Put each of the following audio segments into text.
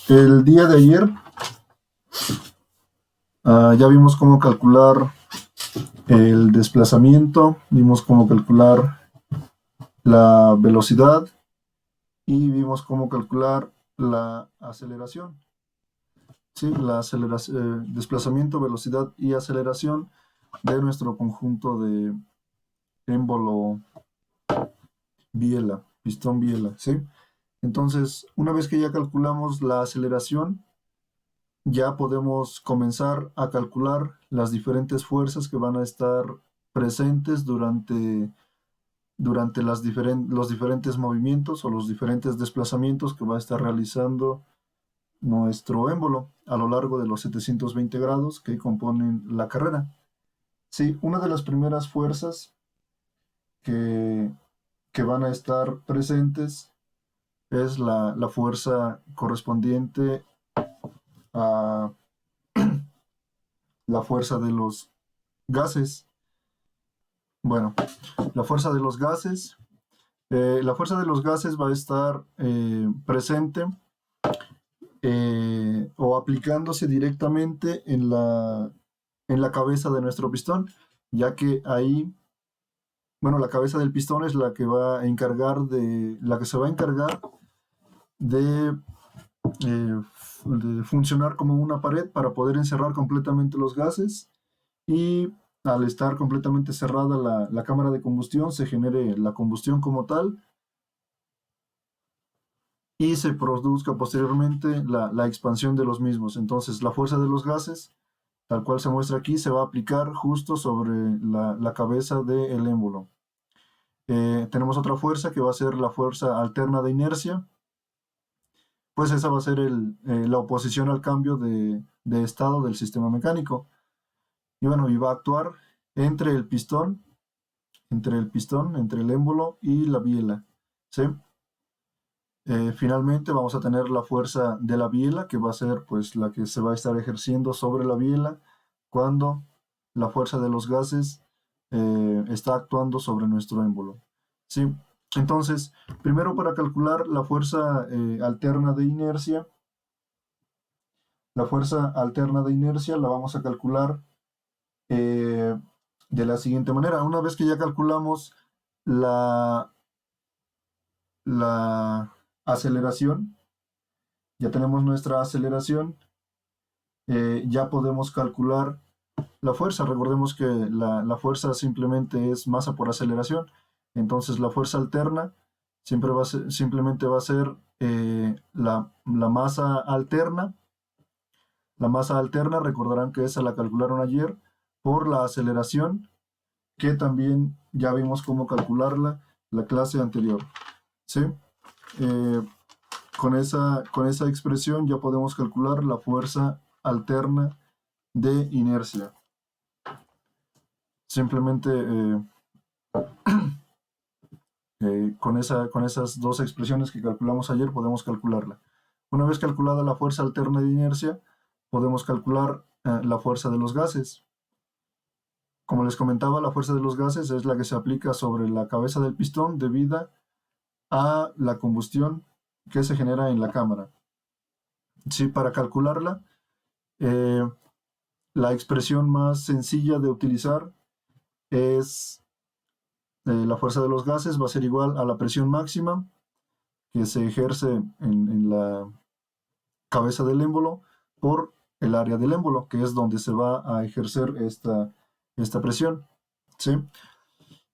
El día de ayer ya vimos cómo calcular el desplazamiento, vimos cómo calcular la velocidad y vimos cómo calcular la aceleración. Sí, desplazamiento, velocidad y aceleración de nuestro conjunto de émbolo biela, pistón biela, ¿sí? Entonces, una vez que ya calculamos la aceleración, ya podemos comenzar a calcular las diferentes fuerzas que van a estar presentes durante los diferentes movimientos o los diferentes desplazamientos que va a estar realizando nuestro émbolo a lo largo de los 720 grados que componen la carrera. Sí, una de las primeras fuerzas que, que van a estar presentes es la fuerza correspondiente a la fuerza de los gases. Bueno, la fuerza de los gases. La fuerza de los gases va a estar presente o aplicándose directamente en la cabeza de nuestro pistón, ya que ahí, bueno, la cabeza del pistón es la que va a la que se va a encargar de, de funcionar como una pared para poder encerrar completamente los gases y al estar completamente cerrada la cámara de combustión se genere la combustión como tal y se produzca posteriormente la expansión de los mismos. Entonces, la fuerza de los gases, tal cual se muestra aquí, se va a aplicar justo sobre la cabeza del émbolo. Tenemos otra fuerza que va a ser la fuerza alterna de inercia, pues esa va a ser la oposición al cambio de estado del sistema mecánico. Y bueno, y va a actuar entre el pistón, entre el émbolo y la biela, ¿sí? Finalmente vamos a tener la fuerza de la biela, que va a ser pues la que se va a estar ejerciendo sobre la biela cuando la fuerza de los gases está actuando sobre nuestro émbolo. ¿Sí? Entonces, primero para calcular la fuerza alterna de inercia la vamos a calcular eh, de la siguiente manera. Una vez que ya calculamos la, la aceleración, ya tenemos nuestra aceleración, ya podemos calcular la fuerza. Recordemos que la fuerza simplemente es masa por aceleración. Entonces la fuerza alterna simplemente va a ser la masa alterna. La masa alterna, recordarán que esa la calcularon ayer por la aceleración, que también ya vimos cómo calcularla la clase anterior. ¿Sí? Eh, con esa expresión ya podemos calcular la fuerza alterna de inercia. Simplemente con esas dos expresiones que calculamos ayer podemos calcularla. Una vez calculada la fuerza alterna de inercia, podemos calcular la fuerza de los gases. Como les comentaba, la fuerza de los gases es la que se aplica sobre la cabeza del pistón debido a la combustión que se genera en la cámara. Sí, para calcularla, eh, la expresión más sencilla de utilizar es la fuerza de los gases va a ser igual a la presión máxima que se ejerce en la cabeza del émbolo por el área del émbolo, que es donde se va a ejercer esta presión. ¿Sí?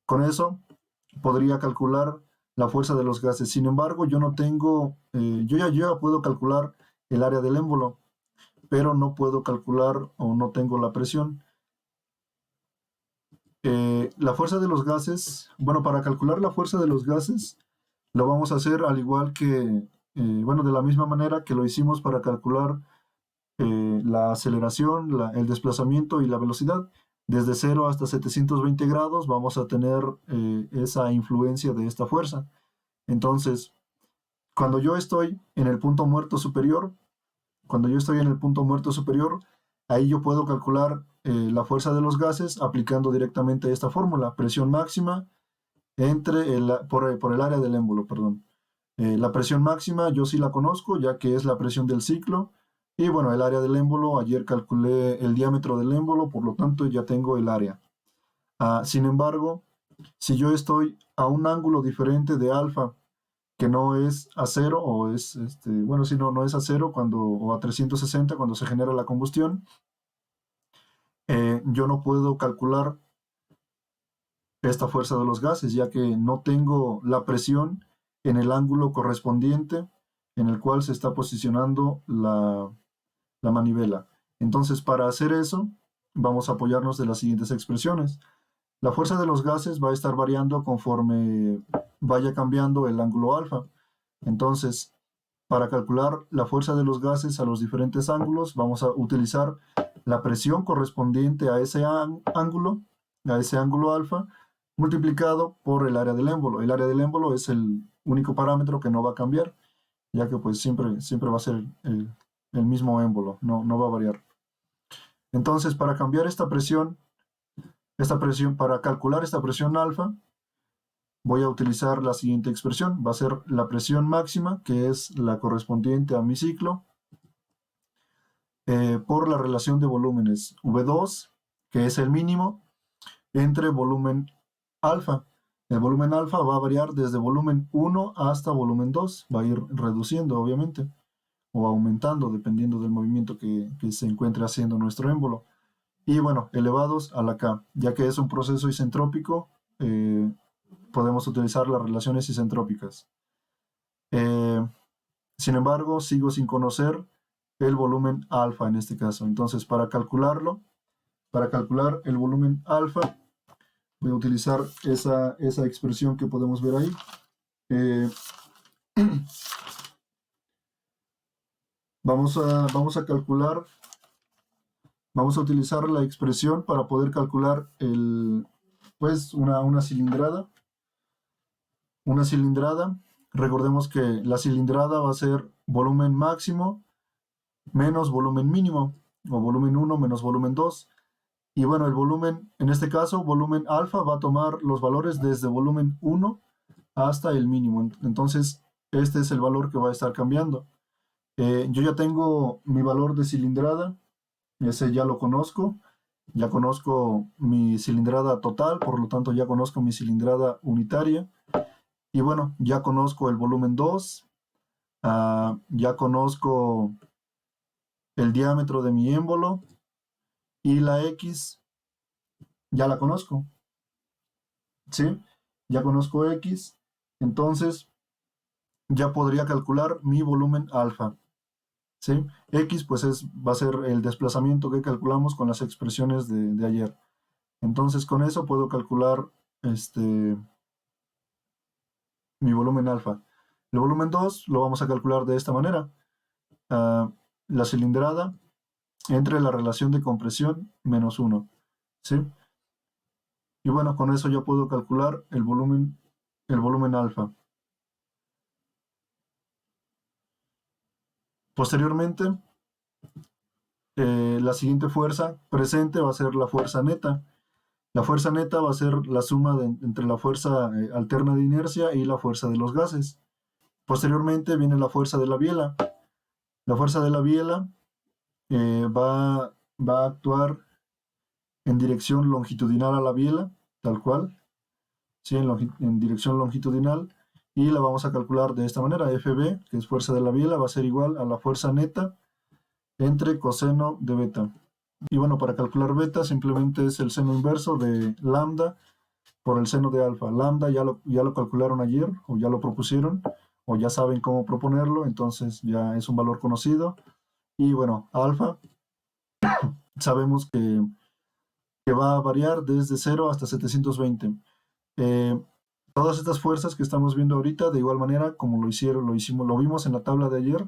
Con eso podría calcular la fuerza de los gases. Sin embargo, yo no tengo, yo ya puedo calcular el área del émbolo, pero no puedo calcular o no tengo la presión. La fuerza de los gases, bueno, para calcular la fuerza de los gases, lo vamos a hacer al igual que, bueno, de la misma manera que lo hicimos para calcular la aceleración, el desplazamiento y la velocidad. Desde 0 hasta 720 grados vamos a tener esa influencia de esta fuerza. Entonces, cuando yo estoy en el punto muerto superior, cuando yo estoy en el punto muerto superior, ahí yo puedo calcular la fuerza de los gases aplicando directamente esta fórmula, presión máxima por el área del émbolo, perdón. La presión máxima yo sí la conozco, ya que es la presión del ciclo. Y bueno, el área del émbolo, ayer calculé el diámetro del émbolo, por lo tanto ya tengo el área. Sin embargo, si yo estoy a un ángulo diferente de alfa, que no es a cero, o es, bueno, si no, no es a cero o a 360 cuando se genera la combustión, yo no puedo calcular esta fuerza de los gases, ya que no tengo la presión en el ángulo correspondiente en el cual se está posicionando la manivela. Entonces, para hacer eso, vamos a apoyarnos de las siguientes expresiones. La fuerza de los gases va a estar variando conforme vaya cambiando el ángulo alfa. Entonces, para calcular la fuerza de los gases a los diferentes ángulos, vamos a utilizar la presión correspondiente a ese ángulo alfa, multiplicado por el área del émbolo. El área del émbolo es el único parámetro que no va a cambiar, ya que pues siempre va a ser el mismo émbolo, no va a variar. Entonces, para cambiar para calcular esta presión alfa, voy a utilizar la siguiente expresión. Va a ser la presión máxima, que es la correspondiente a mi ciclo, por la relación de volúmenes V2, que es el mínimo, entre volumen alfa. El volumen alfa va a variar desde volumen 1 hasta volumen 2. Va a ir reduciendo, obviamente, o aumentando, dependiendo del movimiento que se encuentre haciendo nuestro émbolo. Y bueno, elevados a la K. Ya que es un proceso isentrópico, podemos utilizar las relaciones isentrópicas. Sin embargo, sigo sin conocer el volumen alfa en este caso. Entonces, para calcular el volumen alfa, voy a utilizar esa expresión que podemos ver ahí. Vamos a calcular, vamos a utilizar la expresión para poder calcular una cilindrada. Una cilindrada, recordemos que la cilindrada va a ser volumen máximo menos volumen mínimo, o volumen 1 menos volumen 2. Y bueno, el volumen, en este caso, volumen alfa va a tomar los valores desde volumen 1 hasta el mínimo. Entonces, este es el valor que va a estar cambiando. Yo ya tengo mi valor de cilindrada, ese ya lo conozco. Ya conozco mi cilindrada total, por lo tanto ya conozco mi cilindrada unitaria. Y bueno, ya conozco el volumen 2, ya conozco el diámetro de mi émbolo y la X ya la conozco, ¿sí? Ya conozco X, entonces ya podría calcular mi volumen alfa, ¿sí? X pues va a ser el desplazamiento que calculamos con las expresiones de ayer. Entonces con eso puedo calcular mi volumen alfa. El volumen 2 lo vamos a calcular de esta manera. La cilindrada entre la relación de compresión menos 1, ¿sí? Y bueno, con eso yo puedo calcular el volumen alfa. Posteriormente, la siguiente fuerza presente va a ser la fuerza neta. La fuerza neta va a ser la suma entre la fuerza alterna de inercia y la fuerza de los gases. Posteriormente viene la fuerza de la biela. La fuerza de la biela va a actuar en dirección longitudinal a la biela, tal cual, ¿sí? En dirección longitudinal, y la vamos a calcular de esta manera. Fb, que es fuerza de la biela, va a ser igual a la fuerza neta entre coseno de beta. Y bueno, para calcular beta simplemente es el seno inverso de lambda por el seno de alfa. Lambda ya lo calcularon ayer, o ya lo propusieron, o ya saben cómo proponerlo, entonces ya es un valor conocido. Y bueno, alfa sabemos que va a variar desde 0 hasta 720. Todas estas fuerzas que estamos viendo ahorita, de igual manera como lo vimos en la tabla de ayer,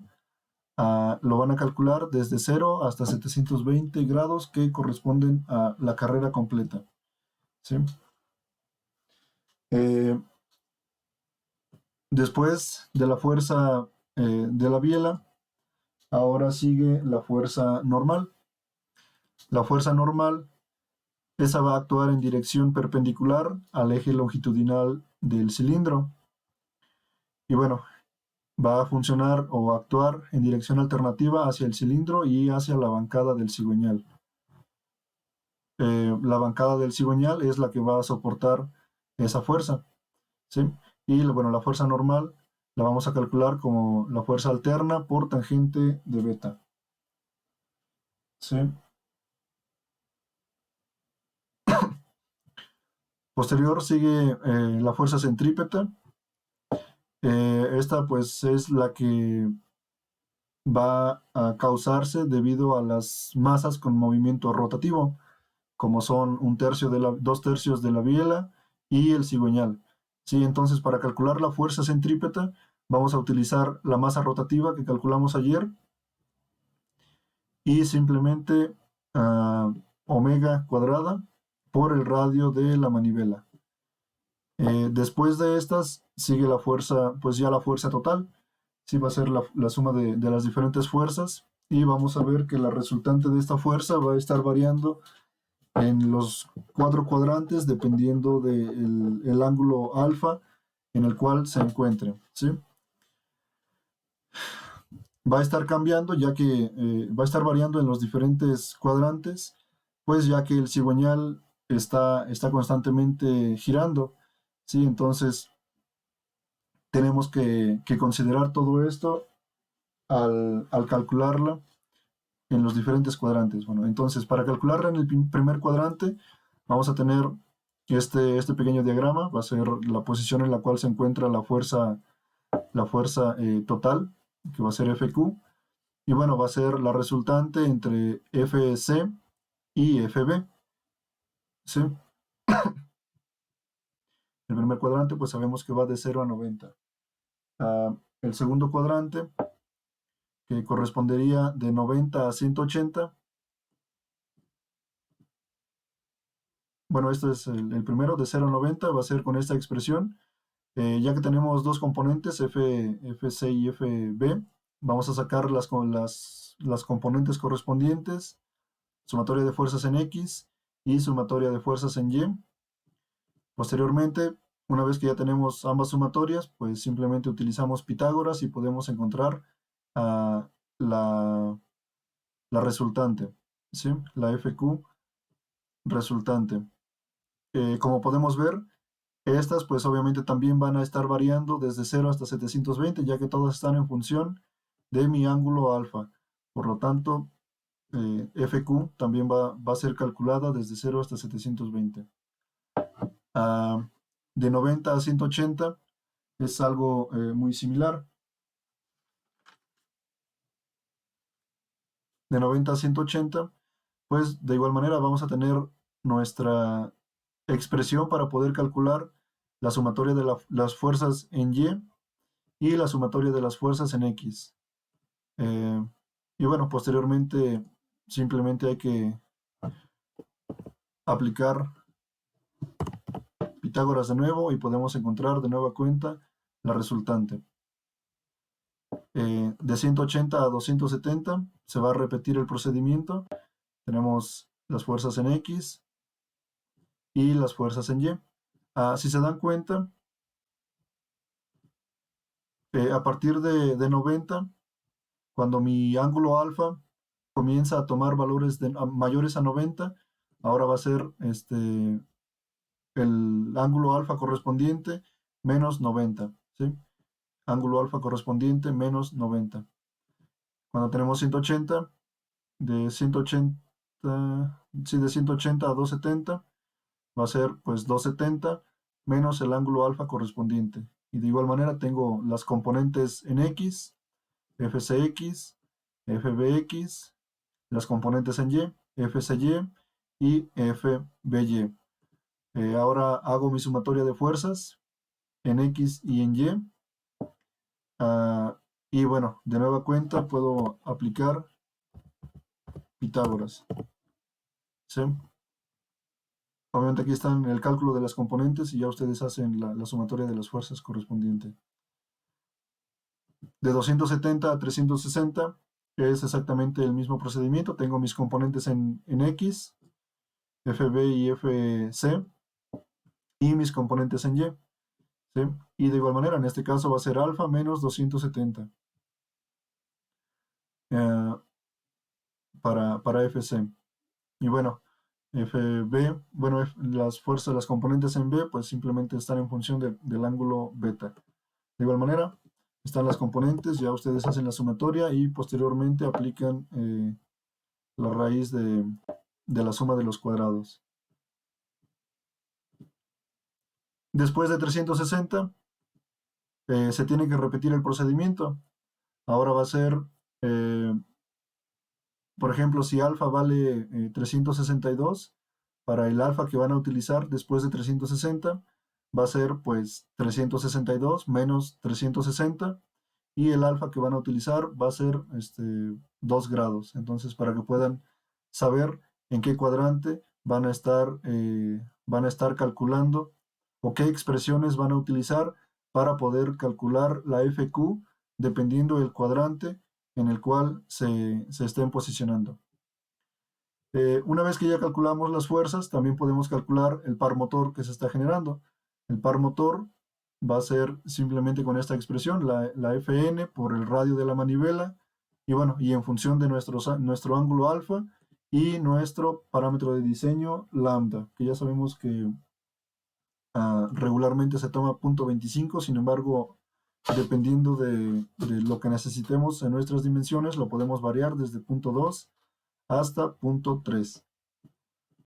lo van a calcular desde 0 hasta 720 grados, que corresponden a la carrera completa, ¿sí? Después de la fuerza de la biela, ahora sigue la fuerza normal. La fuerza normal, esa va a actuar en dirección perpendicular al eje longitudinal del cilindro. Y bueno, va a funcionar o actuar en dirección alternativa hacia el cilindro y hacia la bancada del cigüeñal. La bancada del cigüeñal es la que va a soportar esa fuerza, ¿sí? Y bueno, la fuerza normal la vamos a calcular como la fuerza alterna por tangente de beta, ¿sí? Posterior sigue la fuerza centrípeta. Esta pues es la que va a causarse debido a las masas con movimiento rotativo, como son dos tercios de la biela y el cigüeñal. ¿Sí? Entonces, para calcular la fuerza centrípeta, vamos a utilizar la masa rotativa que calculamos ayer y simplemente omega cuadrada por el radio de la manivela. Después de estas sigue la fuerza, pues ya la fuerza total. Sí, va a ser la suma de las diferentes fuerzas y vamos a ver que la resultante de esta fuerza va a estar variando en los 4 cuadrantes dependiendo del ángulo alfa en el cual se encuentre, ¿sí? Va a estar cambiando ya que va a estar variando en los diferentes cuadrantes, pues ya que el cigüeñal está constantemente girando, ¿sí? Entonces tenemos que considerar todo esto al calcularla en los diferentes cuadrantes. Bueno, entonces para calcularla en el primer cuadrante vamos a tener este pequeño diagrama, va a ser la posición en la cual se encuentra la fuerza total, que va a ser FQ, y bueno, va a ser la resultante entre FC y FB, ¿sí? El primer cuadrante pues sabemos que va de 0 a 90. El segundo cuadrante, que correspondería de 90 a 180. Bueno, esto es el primero, de 0 a 90, va a ser con esta expresión. Ya que tenemos dos componentes, FC y FB, vamos a sacar las componentes correspondientes, sumatoria de fuerzas en X y sumatoria de fuerzas en Y. Posteriormente, una vez que ya tenemos ambas sumatorias, pues simplemente utilizamos Pitágoras y podemos encontrar ah, la, la resultante, ¿sí? La FQ resultante. Como podemos ver, estas pues obviamente también van a estar variando desde 0 hasta 720, ya que todas están en función de mi ángulo alfa. Por lo tanto, FQ también va a ser calculada desde 0 hasta 720. Ah, de 90 a 180 es algo muy similar. De 90 a 180, pues de igual manera vamos a tener nuestra expresión para poder calcular la sumatoria de las fuerzas en Y la sumatoria de las fuerzas en X. Y bueno, posteriormente simplemente hay que aplicar Pitágoras de nuevo y podemos encontrar de nueva cuenta la resultante. De 180 a 270 se va a repetir el procedimiento. Tenemos las fuerzas en X y las fuerzas en Y. Si se dan cuenta, a partir de 90, cuando mi ángulo alfa comienza a tomar valores mayores a 90, ahora va a ser el ángulo alfa correspondiente menos 90, ¿sí? Ángulo alfa correspondiente menos 90. Cuando tenemos 180, de 180, sí, de 180 a 270, va a ser pues 270 menos el ángulo alfa correspondiente. Y de igual manera tengo las componentes en X, FCX, FBX, las componentes en Y, FCY y FBY. Ahora hago mi sumatoria de fuerzas en X y en Y. Y bueno, de nueva cuenta puedo aplicar Pitágoras, ¿sí? Obviamente aquí están el cálculo de las componentes y ya ustedes hacen la sumatoria de las fuerzas correspondiente. De 270 a 360 es exactamente el mismo procedimiento. Tengo mis componentes en X, FB y FC, y mis componentes en Y. ¿sí? Y de igual manera, en este caso va a ser alfa menos 270 eh, para FC. Y bueno, FB, bueno, las fuerzas, las componentes en B, pues simplemente están en función del ángulo beta. De igual manera, están las componentes, ya ustedes hacen la sumatoria y posteriormente aplican la raíz de la suma de los cuadrados. Después de 360, se tiene que repetir el procedimiento. Ahora va a ser, eh, por ejemplo, si alfa vale 362, para el alfa que van a utilizar después de 360, va a ser pues 362 menos 360 y el alfa que van a utilizar va a ser 2 grados. Entonces, para que puedan saber en qué cuadrante van a estar calculando o qué expresiones van a utilizar para poder calcular la FQ dependiendo del cuadrante en el cual se estén posicionando. Una vez que ya calculamos las fuerzas, también podemos calcular el par motor que se está generando. El par motor va a ser simplemente con esta expresión, la Fn por el radio de la manivela, y bueno, y en función de nuestro ángulo alfa y nuestro parámetro de diseño lambda, que ya sabemos que regularmente se toma 0.25, sin embargo, dependiendo de lo que necesitemos en nuestras dimensiones, lo podemos variar desde 0.2 hasta 0.3.